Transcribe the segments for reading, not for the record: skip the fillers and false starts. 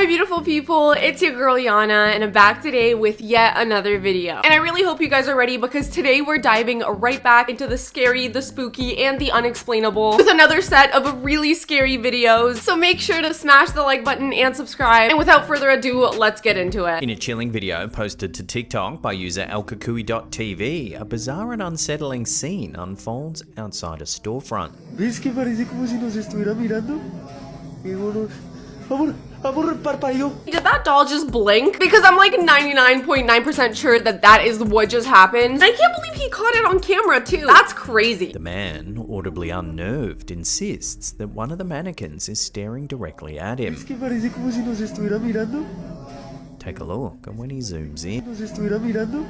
my beautiful people, it's your girl Yana, and I'm back today with yet another video. And I really hope you guys are ready because today we're diving right back into the scary, the spooky, and the unexplainable with another set of really scary videos. So make sure to smash the like button and subscribe. And without further ado, let's get into it. In a chilling video posted to TikTok by user elkakui.tv, a bizarre and unsettling scene unfolds outside a storefront. ¿Ves que parece como si nos estuviera mirando? Amor, parpadeó. Did that doll just blink? Because I'm like 99.9% sure that is what just happened. And I can't believe he caught it on camera too. That's crazy. The man, audibly unnerved, insists that one of the mannequins is staring directly at him. ¿Ves que parece como si nos estuviera mirando? Take a look, and when he zooms in, Nos estuviera mirando.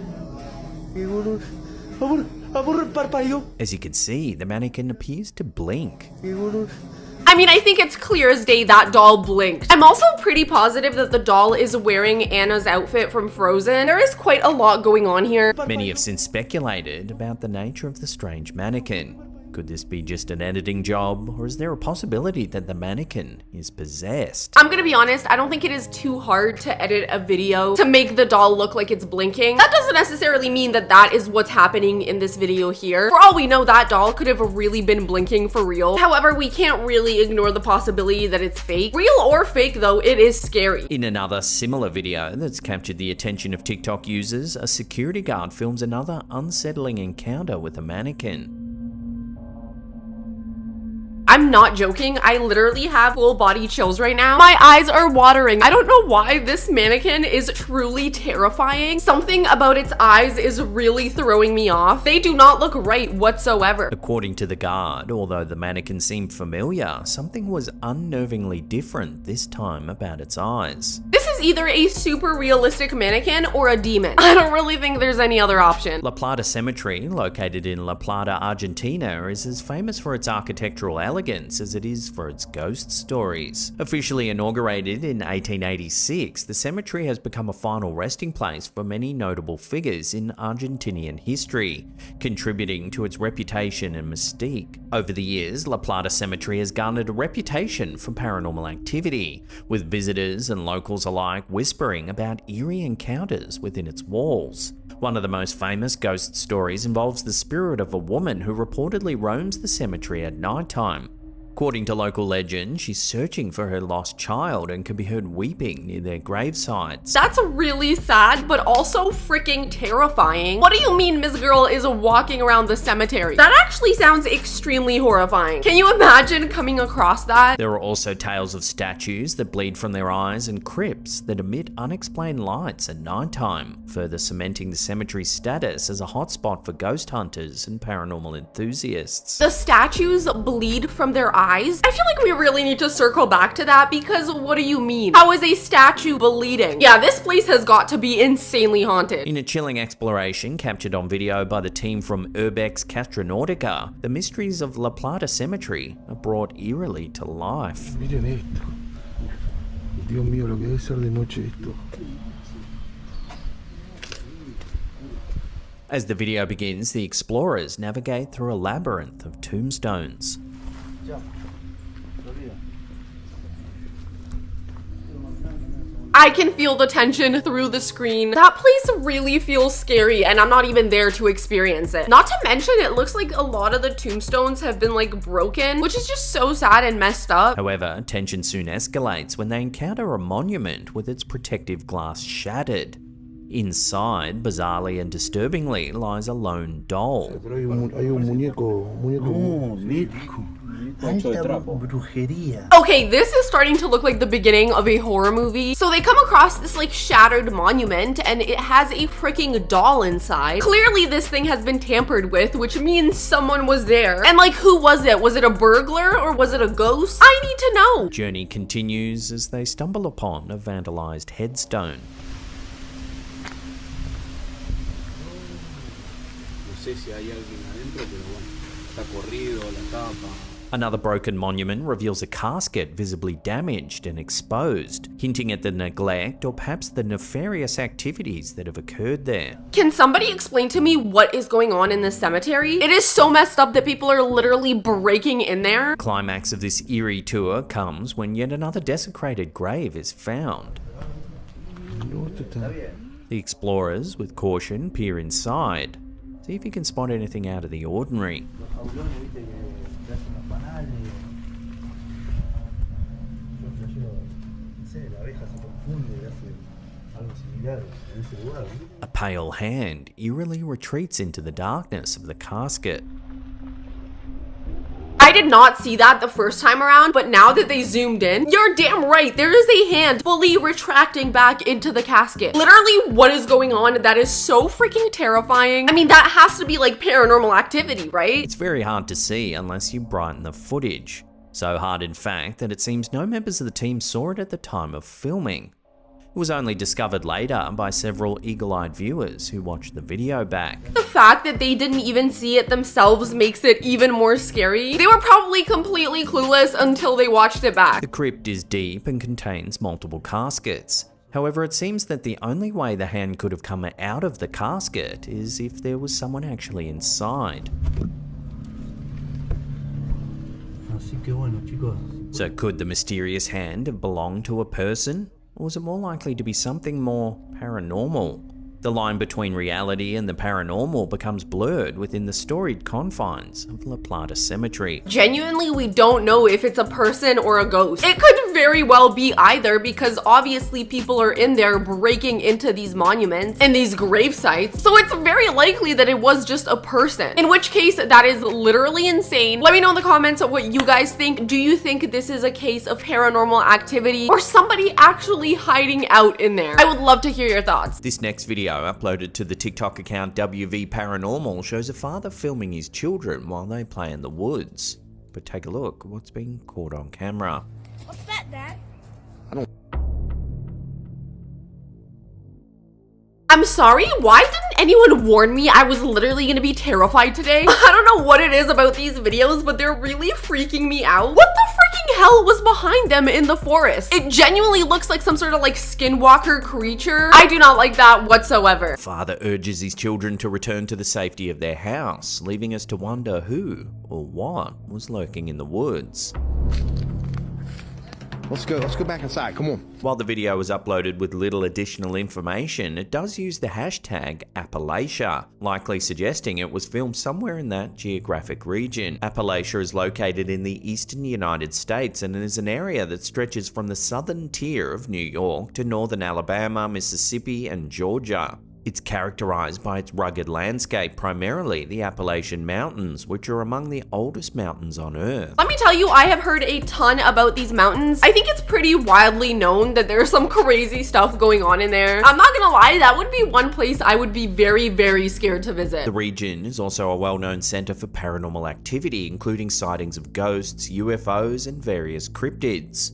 Amor, parpadeó. as you can see, the mannequin appears to blink. I mean, I think it's clear as day that doll blinked. I'm also pretty positive that the doll is wearing Anna's outfit from Frozen. There is quite a lot going on here. Many have since speculated about the nature of the strange mannequin. Could this be just an editing job, or is there a possibility that the mannequin is possessed? I'm gonna be honest, I don't think it is too hard to edit a video to make the doll look like it's blinking. That doesn't necessarily mean that is what's happening in this video here. For all we know, that doll could have really been blinking for real. However, we can't really ignore the possibility that it's fake. Real or fake though, it is scary. In another similar video that's captured the attention of TikTok users, a security guard films another unsettling encounter with a mannequin. I'm not joking, I literally have full body chills right now. My eyes are watering. I don't know why this mannequin is truly terrifying. Something about its eyes is really throwing me off. They do not look right whatsoever. According to the guard, although the mannequin seemed familiar, something was unnervingly different this time about its eyes. This is either a super realistic mannequin or a demon. I don't really think there's any other option. Llata Cemetery, located in La Plata, Argentina, is as famous for its architectural elegance as it is for its ghost stories. Officially inaugurated in 1886, the cemetery has become a final resting place for many notable figures in Argentinian history, contributing to its reputation and mystique. Over the years, La Plata Cemetery has garnered a reputation for paranormal activity, with visitors and locals alike whispering about eerie encounters within its walls. One of the most famous ghost stories involves the spirit of a woman who reportedly roams the cemetery at nighttime. According to local legend, she's searching for her lost child and can be heard weeping near their gravesides. That's really sad, but also freaking terrifying. What do you mean Miss Girl is walking around the cemetery? That actually sounds extremely horrifying. Can you imagine coming across that? There are also tales of statues that bleed from their eyes and crypts that emit unexplained lights at nighttime, further cementing the cemetery's status as a hotspot for ghost hunters and paranormal enthusiasts. The statues bleed from their eyes? I feel like we really need to circle back to that because what do you mean? How is a statue bleeding? Yeah, this place has got to be insanely haunted. In a chilling exploration captured on video by the team from Urbex Castronautica, the mysteries of La Plata Cemetery are brought eerily to life. Miren esto. Dios mío, lo que debe ser de noche esto. As the video begins, the explorers navigate through a labyrinth of tombstones. I can feel the tension through the screen. That place really feels scary and I'm not even there to experience it. Not to mention, it looks like a lot of the tombstones have been like broken, which is just so sad and messed up. However, tension soon escalates when they encounter a monument with its protective glass shattered. Inside, bizarrely and disturbingly, lies a lone doll. Hay un muñeco. Brujería. Okay, this is starting to look like the beginning of a horror movie. So they come across this like shattered monument and it has a freaking doll inside. Clearly this thing has been tampered with, which means someone was there. And like, who was it? Was it a burglar or was it a ghost? I need to know. Journey continues as they stumble upon a vandalized headstone. No sé si hay alguien adentro, pero bueno, está corrido la tapa. Another broken monument reveals a casket visibly damaged and exposed, hinting at the neglect or perhaps the nefarious activities that have occurred there. Can somebody explain to me what is going on in this cemetery? It is so messed up that people are literally breaking in there. The climax of this eerie tour comes when yet another desecrated grave is found. The explorers, with caution, peer inside, see if you can spot anything out of the ordinary. A pale hand eerily retreats into the darkness of the casket. I did not see that the first time around, but now that they zoomed in, you're damn right, there is a hand fully retracting back into the casket. Literally, what is going on? That is so freaking terrifying. I mean, that has to be like paranormal activity, right? It's very hard to see unless you brighten the footage. So hard, in fact, that it seems no members of the team saw it at the time of filming. It was only discovered later by several eagle-eyed viewers who watched the video back. The fact that they didn't even see it themselves makes it even more scary. They were probably completely clueless until they watched it back. The crypt is deep and contains multiple caskets. However, it seems that the only way the hand could have come out of the casket is if there was someone actually inside. Así que bueno, chicos. So could the mysterious hand have belonged to a person? Or was it more likely to be something more paranormal? The line between reality and the paranormal becomes blurred within the storied confines of Llata Cemetery. Genuinely, we don't know if it's a person or a ghost. It could very well be either, because obviously people are in there breaking into these monuments and these grave sites, so it's very likely that it was just a person. In which case, that is literally insane. Let me know in the comments what you guys think. Do you think this is a case of paranormal activity or somebody actually hiding out in there? I would love to hear your thoughts. This next video, uploaded to the TikTok account WV Paranormal, shows a father filming his children while they play in the woods. But take a look what's being caught on camera. What's that, Dad? I'm sorry, why didn't anyone warn me I was literally gonna be terrified today? I don't know what it is about these videos, but they're really freaking me out. What the freaking hell was behind them in the forest? It genuinely looks like some sort of like skinwalker creature. I do not like that whatsoever. Father urges his children to return to the safety of their house, leaving us to wonder who or what was lurking in the woods. Let's go back inside, come on. While the video was uploaded with little additional information, it does use the hashtag Appalachia, likely suggesting it was filmed somewhere in that geographic region. Appalachia is located in the eastern United States and is an area that stretches from the southern tier of New York to northern Alabama, Mississippi, and Georgia. It's characterized by its rugged landscape, primarily the Appalachian Mountains, which are among the oldest mountains on Earth. Let me tell you, I have heard a ton about these mountains. I think it's pretty widely known that there's some crazy stuff going on in there. I'm not gonna lie, that would be one place I would be very, very scared to visit. The region is also a well-known center for paranormal activity, including sightings of ghosts, UFOs, and various cryptids.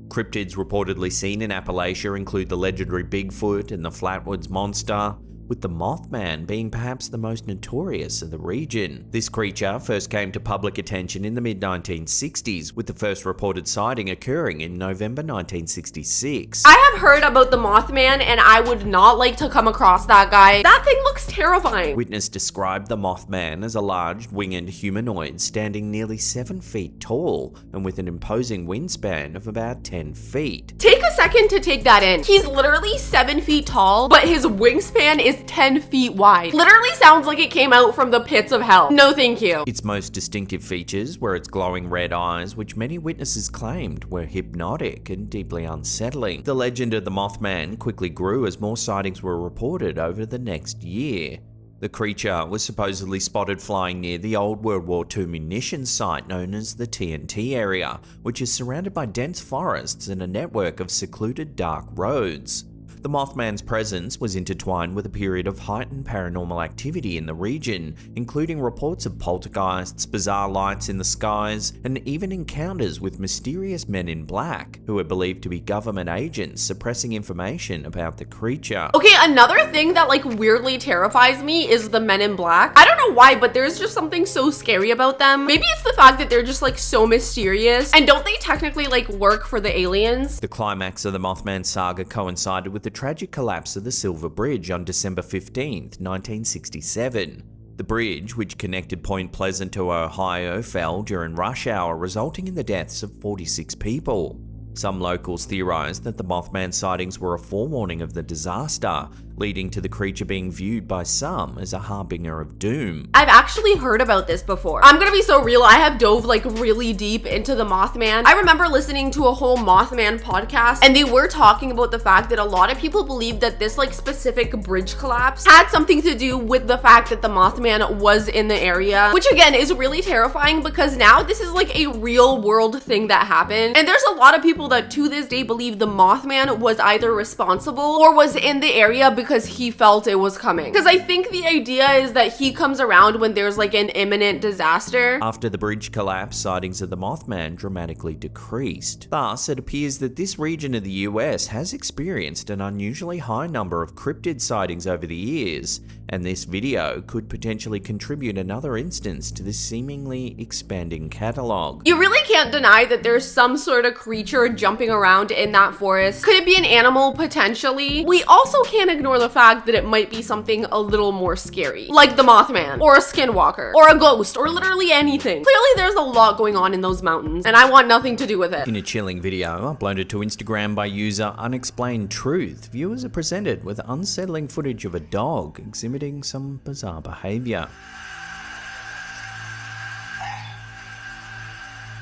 Cryptids reportedly seen in Appalachia include the legendary Bigfoot and the Flatwoods Monster, with the Mothman being perhaps the most notorious of the region. This creature first came to public attention in the mid-1960s, with the first reported sighting occurring in November 1966. I have heard about the Mothman, and I would not like to come across that guy. That thing looks terrifying. Witness described the Mothman as a large, winged humanoid standing nearly 7 feet tall and with an imposing wingspan of about 10 feet. Take a second to take that in. He's literally 7 feet tall, but his wingspan is 10 feet wide. Literally sounds like it came out from the pits of hell. No thank you. Its most distinctive features were its glowing red eyes, which many witnesses claimed were hypnotic and deeply unsettling. The legend of the Mothman quickly grew as more sightings were reported over the next year. The creature was supposedly spotted flying near the old World War II munitions site known as the TNT area, which is surrounded by dense forests and a network of secluded dark roads. The Mothman's presence was intertwined with a period of heightened paranormal activity in the region, including reports of poltergeists, bizarre lights in the skies, and even encounters with mysterious men in black, who are believed to be government agents suppressing information about the creature. Okay, another thing that like weirdly terrifies me is the men in black. I don't know why, but there's just something so scary about them. Maybe it's the fact that they're just like so mysterious. And don't they technically like work for the aliens? The climax of the Mothman saga coincided with the tragic collapse of the Silver Bridge on December 15th, 1967. The bridge, which connected Point Pleasant to Ohio, fell during rush hour, resulting in the deaths of 46 people. Some locals theorized that the Mothman sightings were a forewarning of the disaster, leading to the creature being viewed by some as a harbinger of doom. I've actually heard about this before. I'm gonna be so real, I have dove like really deep into the Mothman. I remember listening to a whole Mothman podcast, and they were talking about the fact that a lot of people believe that this like specific bridge collapse had something to do with the fact that the Mothman was in the area, which again is really terrifying because now this is like a real world thing that happened. And there's a lot of people that to this day believe the Mothman was either responsible or was in the area because he felt it was coming. Because I think the idea is that he comes around when there's like an imminent disaster. After the bridge collapse, sightings of the Mothman dramatically decreased. Thus, it appears that this region of the US has experienced an unusually high number of cryptid sightings over the years, and this video could potentially contribute another instance to this seemingly expanding catalog. You really can't deny that there's some sort of creature jumping around in that forest. Could it be an animal? Potentially. We also can't ignore the fact that it might be something a little more scary, like the Mothman, or a skinwalker, or a ghost, or literally anything. Clearly there's a lot going on in those mountains, and I want nothing to do with it. In a chilling video uploaded to Instagram by user Unexplained Truth, viewers are presented with unsettling footage of a dog exhibiting some bizarre behavior.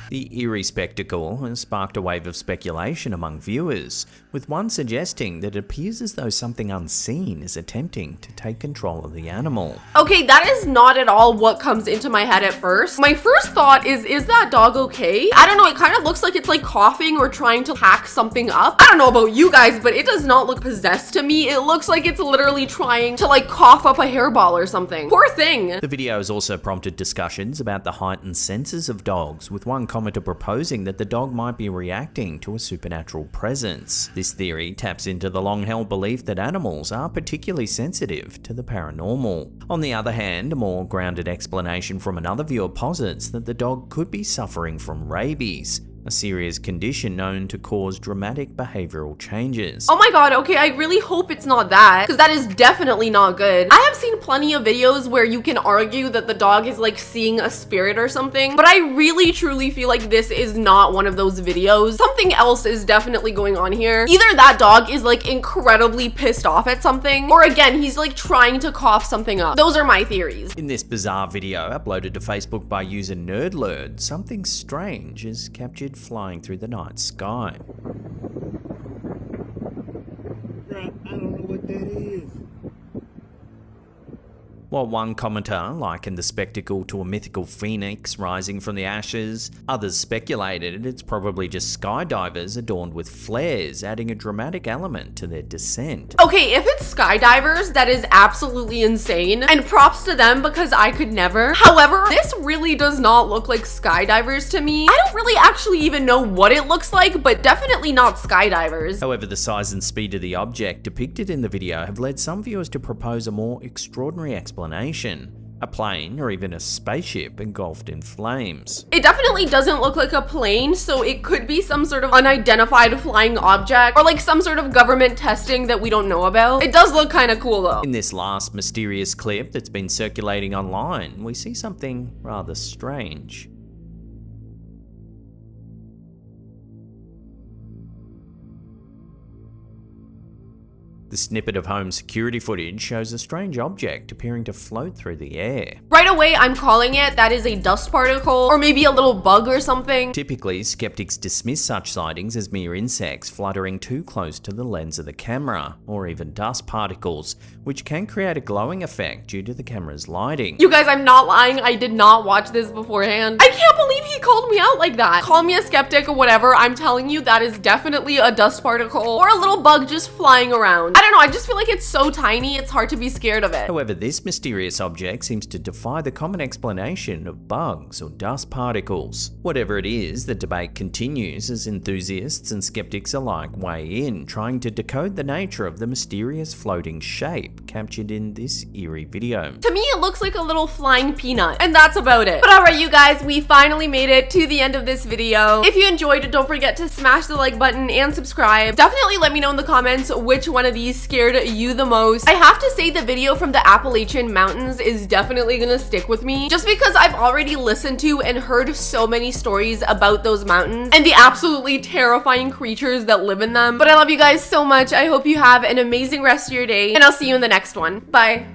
The eerie spectacle has sparked a wave of speculation among viewers, with one suggesting that it appears as though something unseen is attempting to take control of the animal. Okay, that is not at all what comes into my head at first. My first thought is that dog okay? I don't know, it kind of looks like it's like coughing or trying to hack something up. I don't know about you guys, but it does not look possessed to me. It looks like it's literally trying to like cough up a hairball or something. Poor thing. The video has also prompted discussions about the heightened senses of dogs, with one commenter proposing that the dog might be reacting to a supernatural presence. This theory taps into the long-held belief that animals are particularly sensitive to the paranormal. On the other hand, a more grounded explanation from another viewer posits that the dog could be suffering from rabies, a serious condition known to cause dramatic behavioral changes. Oh my god, okay, I really hope it's not that, because that is definitely not good. I have seen plenty of videos where you can argue that the dog is like seeing a spirit or something, but I really truly feel like this is not one of those videos. Something else is definitely going on here. Either that dog is like incredibly pissed off at something, or again, he's like trying to cough something up. Those are my theories. In this bizarre video uploaded to Facebook by user NerdLerd, something strange is captured flying through the night sky. I don't know what that is. While one commenter likened the spectacle to a mythical phoenix rising from the ashes, others speculated it's probably just skydivers adorned with flares, adding a dramatic element to their descent. Okay, if it's skydivers, that is absolutely insane, and props to them because I could never. However, this really does not look like skydivers to me. I don't really actually even know what it looks like, but definitely not skydivers. However, the size and speed of the object depicted in the video have led some viewers to propose a more extraordinary explanation. A plane or even a spaceship engulfed in flames. It definitely doesn't look like a plane, so it could be some sort of unidentified flying object or like some sort of government testing that we don't know about. It does look kind of cool though. In this last mysterious clip that's been circulating online, we see something rather strange. The snippet of home security footage shows a strange object appearing to float through the air. Right away, I'm calling it that is a dust particle, or maybe a little bug or something. Typically, skeptics dismiss such sightings as mere insects fluttering too close to the lens of the camera, or even dust particles, which can create a glowing effect due to the camera's lighting. You guys, I'm not lying, I did not watch this beforehand. I can't believe he called me out like that. Call me a skeptic or whatever, I'm telling you that is definitely a dust particle or a little bug just flying around. I don't know, I just feel like it's so tiny, it's hard to be scared of it. However, this mysterious object seems to defy the common explanation of bugs or dust particles. Whatever it is, the debate continues as enthusiasts and skeptics alike weigh in, trying to decode the nature of the mysterious floating shape captured in this eerie video. To me, it looks like a little flying peanut, and that's about it. But alright, you guys, we finally made it to the end of this video. If you enjoyed it, don't forget to smash the like button and subscribe. Definitely let me know in the comments which one of these scared you the most. I have to say the video from the Appalachian Mountains is definitely gonna stick with me, just because I've already listened to and heard so many stories about those mountains and the absolutely terrifying creatures that live in them. But I love you guys so much. I hope you have an amazing rest of your day, and I'll see you in the next one. Bye.